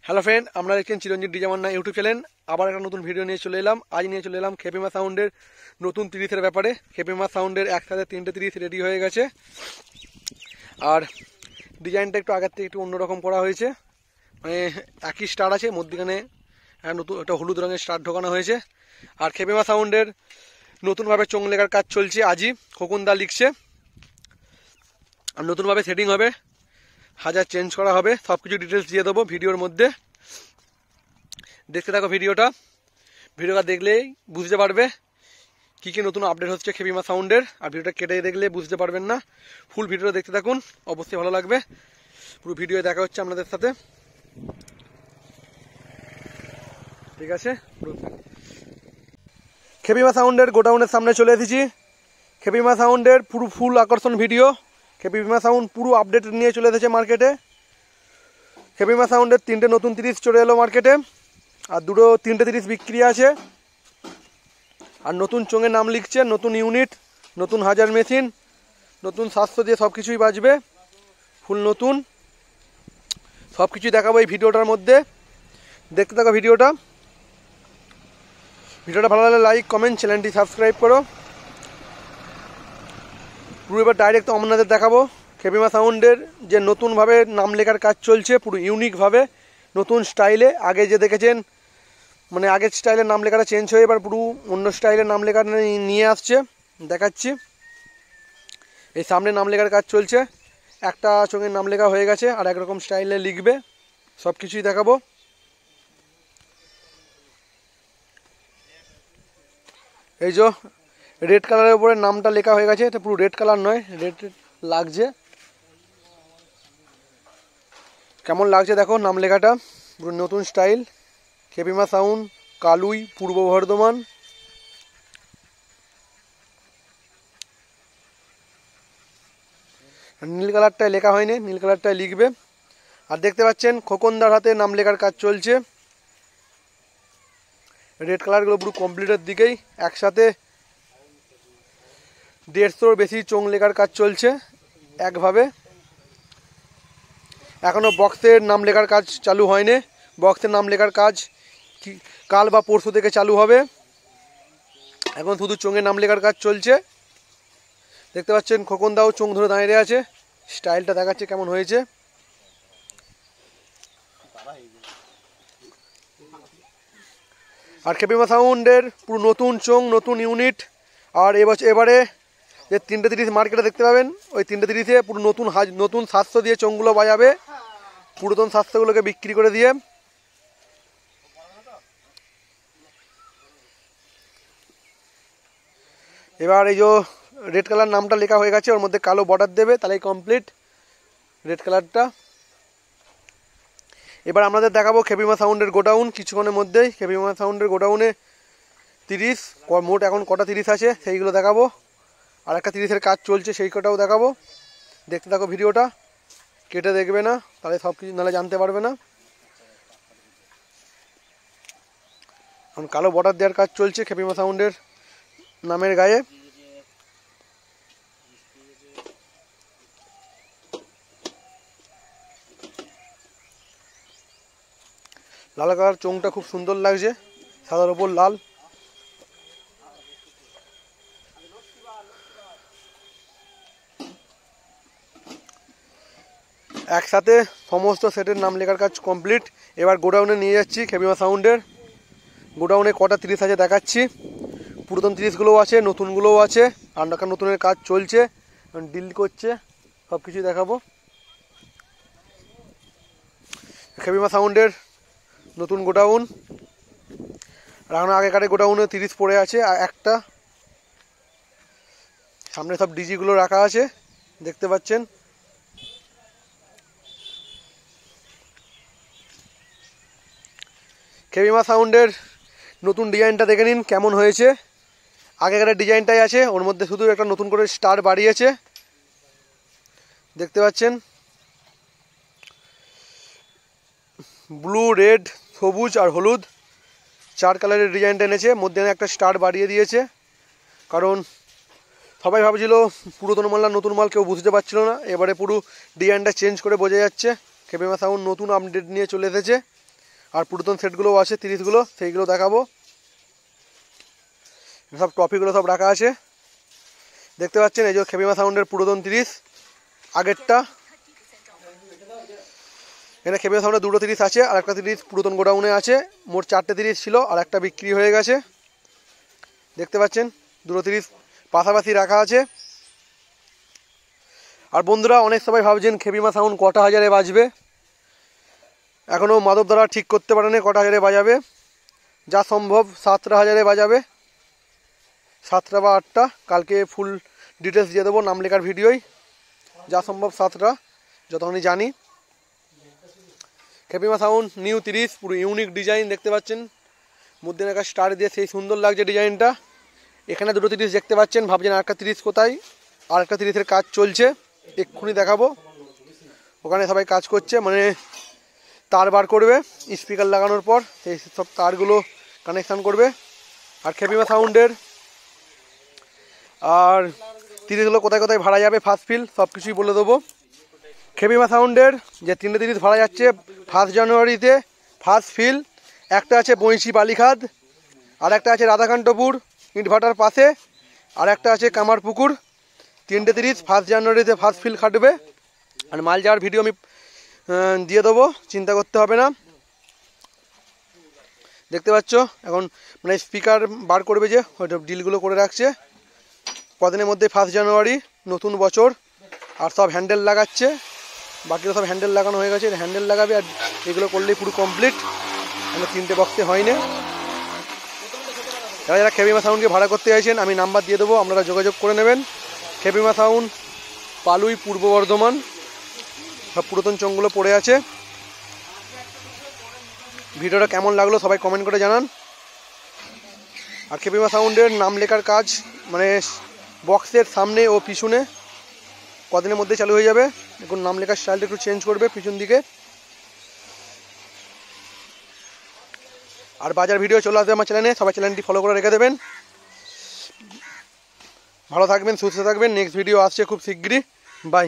Hello friend, আমরা দেখছেন চিরঞ্জিত ডিজামান্না YouTube channel. আবার একটা নতুন ভিডিও নিয়ে চলে এলাম। আজ নিয়ে চলে এলাম খেপিমা সাউন্ডের নতুন 30-এর ব্যাপারে। খেপিমা সাউন্ডের একসাথে 3টে 30 রেডি হয়ে গেছে, আর ডিজাইনটা একটু আগের থেকে একটু অন্যরকম করা হয়েছে। মানে একই স্টার আছে, মধ্যখানে নতুন একটা হলুদ রঙের স্টার ঢোকানো হয়েছে। আর খেপিমা সাউন্ডের নতুনভাবে চোঙ লেখার কাজ চলছে। আজই খোকনদা লিখছে, আর নতুনভাবে সেটিং হবে, হাজার চেঞ্জ করা হবে, সব কিছু ডিটেলস দিয়ে দেবো ভিডিওর মধ্যে। দেখতে থাকো ভিডিওটা দেখলেই বুঝতে পারবে কী কী নতুন আপডেট হচ্ছে খেপিমা সাউন্ডের। আর ভিডিওটা কেটে দেখলে বুঝতে পারবেন না। ফুল ভিডিওটা দেখতে থাকুন, অবশ্যই ভালো লাগবে। পুরো ভিডিও দেখা হচ্ছে আপনাদের সাথে, ঠিক আছে। খেপিমা সাউন্ডের গোডাউনের সামনে চলে এসেছি। খেপিমা সাউন্ডের পুরো ফুল আকর্ষণ ভিডিও। খেপিমা সাউন্ড পুরো আপডেট নিয়ে চলে এসেছে মার্কেটে। খেপিমা সাউন্ডের 3টে নতুন 30 চলে এলো মার্কেটে, আর 3টে 30 বিক্রি আছে। আর নতুন চোঙের নাম লিখছে, নতুন ইউনিট, নতুন হাজার মেশিন, নতুন 700 দিয়ে সব কিছুই বাজবে, ফুল নতুন। সব কিছুই দেখাবো এই ভিডিওটার মধ্যে। দেখতে থাকো ভিডিওটা ভালো লাগলে লাইক, কমেন্ট, চ্যানেলটি সাবস্ক্রাইব করো। পুরো এবার ডাইরেক্ট আপনাদের দেখাবো খেপিমা সাউন্ডের যে নতুনভাবে নাম লেখার কাজ চলছে, পুরো ইউনিকভাবে, নতুন স্টাইলে। আগে যে দেখেছেন, মানে আগের স্টাইলের নাম লেখাটা চেঞ্জ হয়ে এবার পুরো অন্য স্টাইলের নাম লেখা নিয়ে আসছে, দেখাচ্ছি। এই সামনে নাম লেখার কাজ চলছে, একটা চোঙের নাম লেখা হয়ে গেছে, আর একরকম স্টাইলে লিখবে, সব কিছুই দেখাবো। এই যে রেড কালারের উপরে নামটা লেখা হয়ে গেছে, এটা পুরো রেড কালার নয়, রেড লাগছে। কেমন লাগছে দেখো নাম লেখাটা, পুরো নতুন স্টাইল। খেপিমা সাউন্ড, কালুই, পূর্ব বর্ধমান। নীল কালারটায় লেখা হয়নি, নীল কালারটায় লিখবে। আর দেখতে পাচ্ছেন খোকনদার হাতে নাম লেখার কাজ চলছে। রেড কালারগুলো পুরো কমপ্লিটের দিকেই, একসাথে 150-র বেশি চোঙ লেখার কাজ চলছে একভাবে। এখনও বক্সের নাম লেখার কাজ চালু হয়নি। বক্সের নাম লেখার কাজ কাল বা পরশু থেকে চালু হবে। এখন শুধু চোঙের নাম লেখার কাজ চলছে। দেখতে পাচ্ছেন খোকনদাও চোঙ ধরে দাঁড়িয়ে আছে, স্টাইলটা দেখাচ্ছে কেমন হয়েছে। আর খেপিমা সাউন্ডের পুরো নতুন চোঙ, নতুন ইউনিট। আর এবারে যে 3টে 30 মার্কেটে দেখতে পাবেন, ওই 3টে 30-এ পুরো নতুন 700 দিয়ে চোঙগুলো বাজাবে, পুরাতন 700গুলোকে বিক্রি করে দিয়ে। এবার এই যে রেড কালার নামটা লেখা হয়ে গেছে, ওর মধ্যে কালো বর্ডার দেবে, তাহলেই কমপ্লিট রেড কালারটা। এবার আপনাদের দেখাবো খেপিমা সাউন্ডের গোডাউন কিছুক্ষণের মধ্যেই। খেপিমা সাউন্ডের গোডাউনে 30 মোট এখন কটা 30 আছে সেইগুলো দেখাবো, আর একটা 30-এর কাজ চলছে সেই কটাও দেখাবো। দেখতে থাকো ভিডিওটা, কেটে দেখবে না, তাহলে সব কিছু নাহলে জানতে পারবে না। এখন কালো বর্ডার দেওয়ার কাজ চলছে খেপিমা সাউন্ডের নামের গায়ে। লাল কালার চোঙটা খুব সুন্দর লাগছে, সাদার ওপর লাল। একসাথে সমস্ত সেটের নাম লেখার কাজ কমপ্লিট। এবার গোডাউনে নিয়ে যাচ্ছি খেপিমা সাউন্ডের। গোডাউনে কটা 30 আছে দেখাচ্ছি। পুরাতন 30গুলোও আছে, নতুনগুলোও আছে, আর নতুনের কাজ চলছে, ডিল করছে, সব কিছুই দেখাবো। খেপিমা সাউন্ডের নতুন গোডাউন। আর এখন আগেকার গোডাউনে 30 পড়ে আছে, আর একটা সামনে সব ডিজিগুলো রাখা আছে, দেখতে পাচ্ছেন। খেপিমা সাউন্ডের নতুন ডিজাইনটা দেখে নিন কেমন হয়েছে। আগেকার ডিজাইনটাই আছে, ওর মধ্যে শুধু একটা নতুন করে স্টার বাড়িয়েছে, দেখতে পাচ্ছেন। ব্লু, রেড, সবুজ আর হলুদ 4 কালারের ডিজাইনটা এনেছে, মধ্যে একটা স্টার বাড়িয়ে দিয়েছে। কারণ সবাই ভাবছিল পুরাতন মাল না নতুন মাল, কেউ বুঝতে পারছিল না। এবারে পুরো ডিজাইনটা চেঞ্জ করে বোঝা যাচ্ছে। খেপিমা সাউন্ড নতুন আপডেট নিয়ে চলে এসেছে। আর পুরাতন সেটগুলোও আছে 30গুলো, সেইগুলো দেখাবো। সব ট্রফিগুলো সব রাখা আছে দেখতে পাচ্ছেন। এই যে খেপিমা সাউন্ডের পুরাতন 30 আগেরটা, এখানে খেপিমা সাউন্ডের দুটো 30 আছে, আর একটা 30 পুরাতন গোডাউনে আছে। মোট 4টে 30 ছিল, আর একটা বিক্রি হয়ে গেছে দেখতে পাচ্ছেন। দুটো 30 পাশাপাশি রাখা আছে। আর বন্ধুরা, অনেক সবাই ভাবছেন খেপিমা সাউন্ড কটা হাজারে বাজবে, এখনও মাধব দ্বারা ঠিক করতে পারেনি কটা হাজারে বাজাবে। যা সম্ভব 7টা হাজারে বাজাবে, 7টা বা 8টা। কালকে ফুল ডিটেলস দিয়ে দেবো নাম লেখার ভিডিওই। যা সম্ভব 7টা, যতক্ষণই জানি। খেপিমা সাউন্ড নিউ 30, পুরো ইউনিক ডিজাইন দেখতে পাচ্ছেন, মধ্যে একটা স্টার দিয়ে সেই সুন্দর লাগছে ডিজাইনটা। এখানে দুটো 30 দেখতে পাচ্ছেন, ভাবছেন আরেকটা 30 কোথায়, আরেকটা 30-এর কাজ চলছে, এক্ষুনি দেখাবো। ওখানে সবাই কাজ করছে, মানে তার বার করবে স্পিকার লাগানোর পর, সেই সব তারগুলো কানেকশান করবে। আর খেপিমা সাউন্ডের আর 30গুলো কোথায় কোথায় ভাড়া যাবে ফার্স্ট ফিল সব কিছুই বলে দেবো। খেপিমা সাউন্ডের যে 3টে 30 ভাড়া যাচ্ছে 1 জানুয়ারিতে ফার্স্ট ফিল, একটা আছে বৈশি বালিখাদ, আর একটা আছে রাধাকান্তপুর ইটভাটার পাশে, আর একটা আছে কামারপুকুর। 3টে 30 1 জানুয়ারিতে ফার্স্ট ফিল খাটবে। আর মাল যাওয়ার ভিডিও আমি দিয়ে দেবো, চিন্তা করতে হবে না। দেখতে পাচ্ছ এখন মানে স্পিকার বার করবে, যে ওইটা ডিলগুলো করে রাখছে। কদিনের মধ্যে 1 জানুয়ারি নতুন বছর। আর সব হ্যান্ডেল লাগাচ্ছে, বাকিরা সব হ্যান্ডেল লাগানো হয়ে গেছে, হ্যান্ডেল লাগাবে। আর এগুলো করলেই পুরো কমপ্লিট। মানে 3টে বক্সে হয়নি। যারা যারা খেপিমা সাউন্ডকে ভাড়া করতে চাইছেন আমি নাম্বার দিয়ে দেবো, আপনারা যোগাযোগ করে নেবেন। খেপিমা সাউন্ড, পালুই, পূর্ব বর্ধমান। সব পুরাতন চোঙগুলো পড়ে আছে। ভিডিওটা কেমন লাগলো সবাই কমেন্ট করে জানান। আর খেপিমা সাউন্ডের নাম লেখার কাজ মানে বক্সের সামনে ও পিছনে কদিনের মধ্যে চালু হয়ে যাবে। এখন নাম লেখার স্টাইলটা একটু চেঞ্জ করবে পিছন দিকে। আর বাজার ভিডিও চলে আসবে আমার চ্যানেলে, সবাই চ্যানেলটি ফলো করে রেখে দেবেন। ভালো থাকবেন, সুস্থ থাকবেন। নেক্সট ভিডিও আসছে খুব শিগগিরই। বাই।